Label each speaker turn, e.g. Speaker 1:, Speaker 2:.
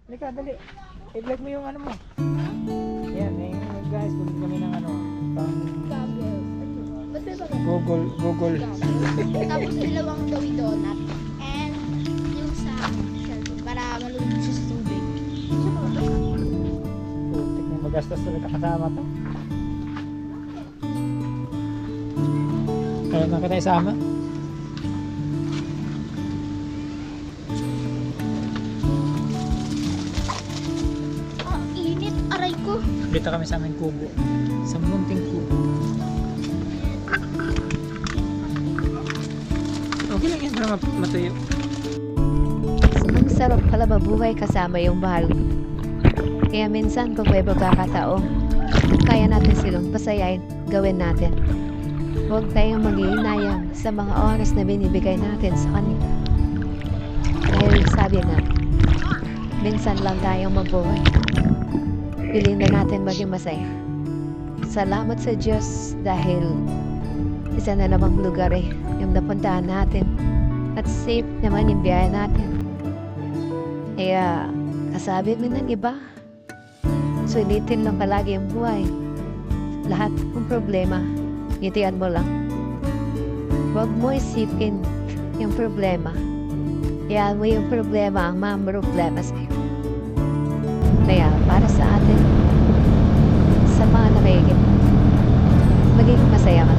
Speaker 1: Halika, dali. I-vlog mo yung ano mo. Yan, guys, bumili kami ng ano, pang Google.
Speaker 2: Tapos dalawang Doughy Donut. And yung sa cellphone para malulog siya sa tubig.
Speaker 1: Putik na magastos talaga kasama to. Kaya na kita isama.
Speaker 2: Oh, init. Aray ko.
Speaker 1: Dito kami sa aming kubo. Sa munting kubo. Okay lang yan para matuyo.
Speaker 3: Ang sarap pala mabuhay kasama yung mahal. Kaya minsan kung may pagkakataon, kaya natin silang pasayain, gawin natin. Huwag tayong mag-iinayang sa mga oras na binibigay natin sa kanila. Dahil sabi nga, minsan lang tayong mabuhay. Piliin na natin maging masaya. Salamat sa Diyos dahil isa na namang lugar yung napuntahan natin at safe naman yung biyahe natin. Kaya kasabi mo ng iba, sulitin lang palagi yung buhay. Lahat ng problema, ngitian mo lang. Huwag mo isipin yung problema. Hayaan mo yung problema ang problema sa'yo. Kaya para sa atin, sa mga nakikinig, maging masaya ka.